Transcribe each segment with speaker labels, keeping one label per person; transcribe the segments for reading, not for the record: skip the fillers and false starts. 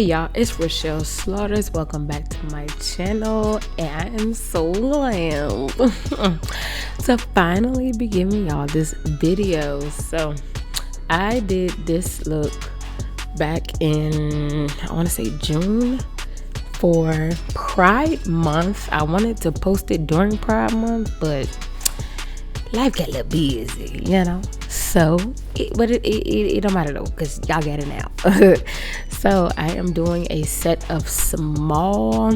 Speaker 1: Y'all, it's Rashelle Slaughters. Welcome back to my channel, and I am so glad to finally be giving y'all this video. So I did this look back in, I want to say June, for Pride Month. I wanted to post it during Pride Month, but life got a little busy, you know. So it don't matter though, because y'all got it now. So I am doing a set of small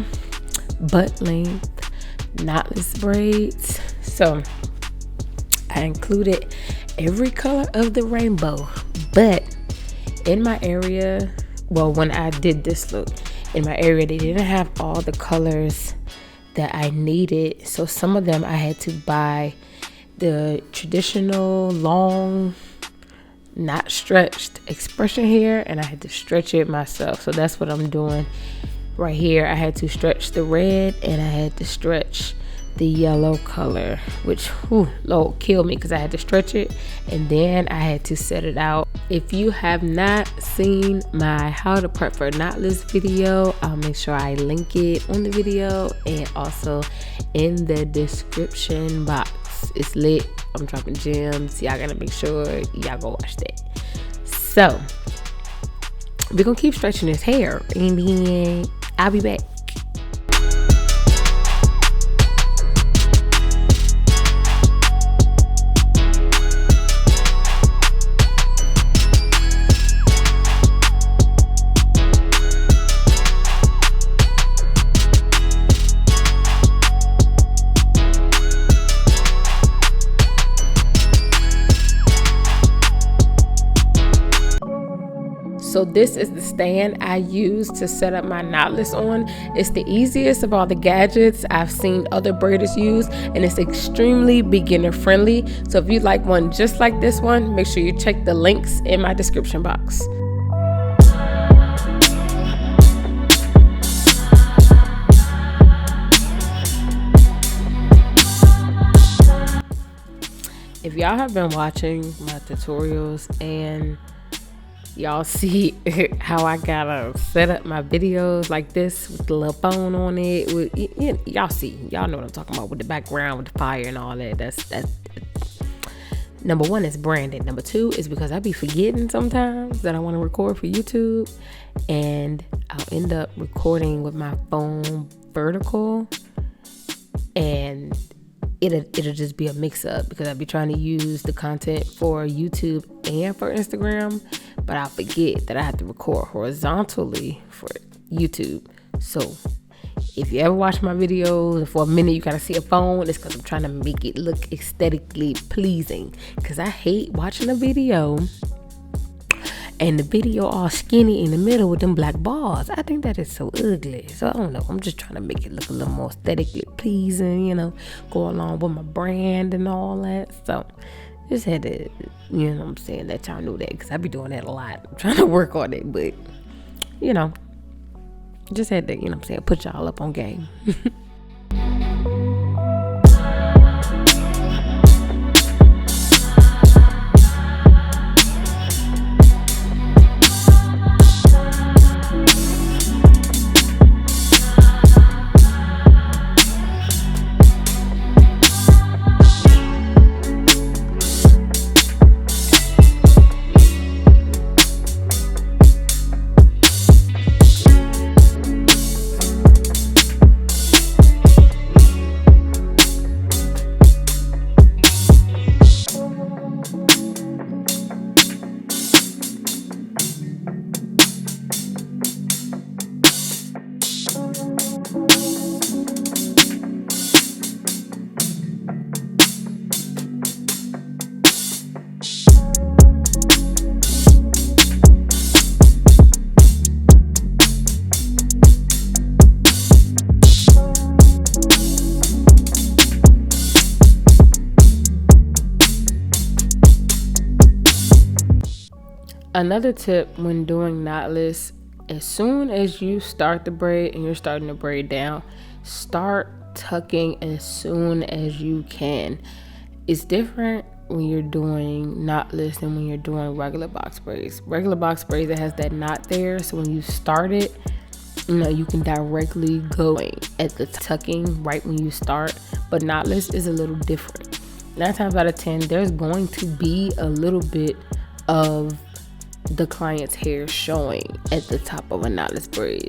Speaker 1: butt length knotless braids. So I included every color of the rainbow, but in my area, well, when I did this look, in my area they didn't have all the colors that I needed. So some of them I had to buy the traditional long, not stretched expression hair, and I had to stretch it myself. So that's what I'm doing right here. I had to stretch the red and I had to stretch the yellow color, which Lord killed me because I had to stretch it and then I had to set it out. If you have not seen my how to prep for knotless video, I'll make sure I link it on the video and also in the description box. It's lit. I'm dropping gems. Y'all gotta make sure y'all go watch that. So we're gonna keep stretching this hair and then I'll be back. So this is the stand I use to set up my knotless on. It's the easiest of all the gadgets I've seen other braiders use, and it's extremely beginner friendly. So if you'd like one just like this one, make sure you check the links in my description box. If y'all have been watching my tutorials and y'all see how I gotta set up my videos like this with the little phone on it, y'all see, y'all know what I'm talking about with the background, with the fire and all that. That's number one, is branding. Number two is because I be forgetting sometimes that I want to record for YouTube, and I'll end up recording with my phone vertical, and it'll just be a mix-up because I'll be trying to use the content for YouTube and for Instagram, but I forget that I have to record horizontally for YouTube. So if you ever watch my videos for a minute you gotta see a phone, it's because I'm trying to make it look aesthetically pleasing, because I hate watching a video and the video all skinny in the middle with them black bars. I think that is so ugly. So I don't know, I'm just trying to make it look a little more aesthetically pleasing, you know, go along with my brand and all that. So just had to, you know what I'm saying, let y'all know that, because I be doing that a lot. I'm trying to work on it, but you know, just had to, you know what I'm saying, put y'all up on game. Another tip when doing knotless, as soon as you start the braid and you're starting to braid down, start tucking as soon as you can. It's different when you're doing knotless and when you're doing regular box braids. Regular box braids, it has that knot there, so when you start it, you can directly go at the tucking right when you start. But knotless is a little different. 9 times out of 10, there's going to be a little bit of the client's hair showing at the top of a knotless braid.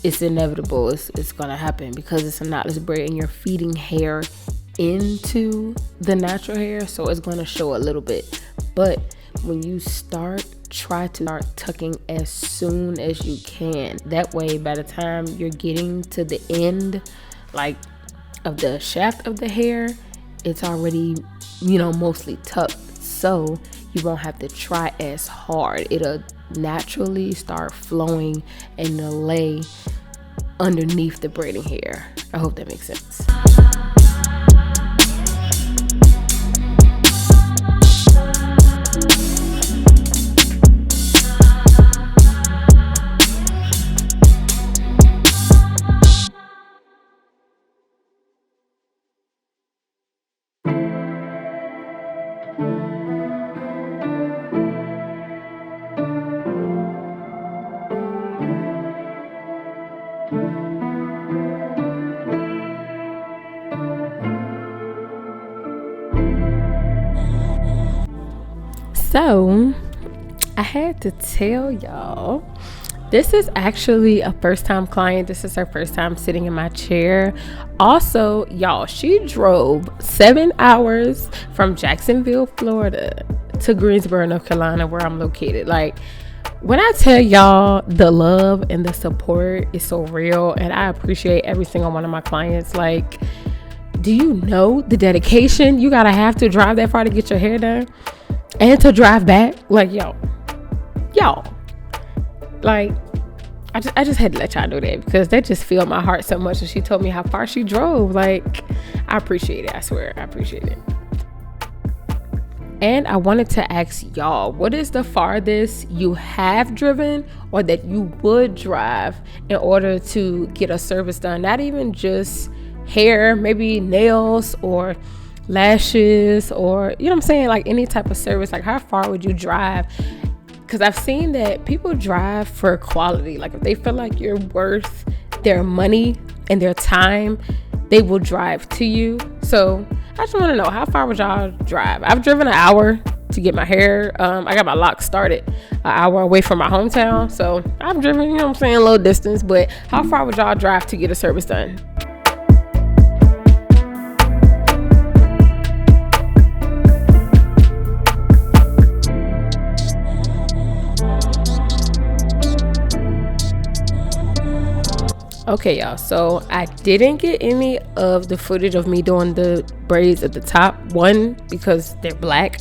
Speaker 1: It's inevitable. It's gonna happen because it's a knotless braid and you're feeding hair into the natural hair, so it's going to show a little bit. But when you start, try to start tucking as soon as you can. That way, by the time you're getting to the end, like of the shaft of the hair, it's already, mostly tucked, so you won't have to try as hard. It'll naturally start flowing and lay underneath the braiding hair. I hope that makes sense. So I had to tell y'all, this is actually a first-time client. This is her first time sitting in my chair. Also, y'all, she drove 7 hours from Jacksonville, Florida to Greensboro, North Carolina, where I'm located. Like, when I tell y'all the love and the support is so real, and I appreciate every single one of my clients. Like, do you know the dedication you gotta have to drive that far to get your hair done and to drive back? Like, y'all, like, I just had to let y'all know that, because that just filled my heart so much. And she told me how far she drove. Like, I appreciate it. I swear, I appreciate it. And I wanted to ask y'all, what is the farthest you have driven or that you would drive in order to get a service done? Not even just hair, maybe nails or lashes, or, you know what I'm saying, like any type of service. Like, how far would you drive? Because I've seen that people drive for quality. Like, if they feel like you're worth their money and their time, they will drive to you. So I just want to know, how far would y'all drive? I've driven an hour to get my hair. I got my locks started an hour away from my hometown. So I've driven, you know what I'm saying, a little distance. But how far would y'all drive to get a service done? Okay, y'all, so I didn't get any of the footage of me doing the braids at the top. One, because they're black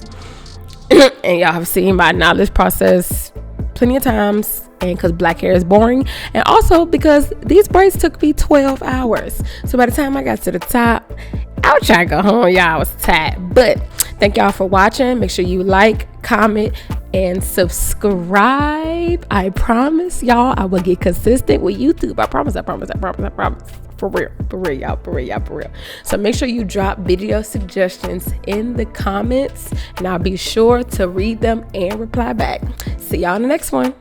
Speaker 1: and y'all have seen my knotless process plenty of times, and because black hair is boring, and also because these braids took me 12 hours. So by the time I got to the top, I was trying to go home, y'all. I was tired. But thank y'all for watching. Make sure you like, comment, and subscribe. I promise y'all I will get consistent with YouTube. I promise. For real, y'all. So make sure you drop video suggestions in the comments, and I'll be sure to read them and reply back. See y'all in the next one.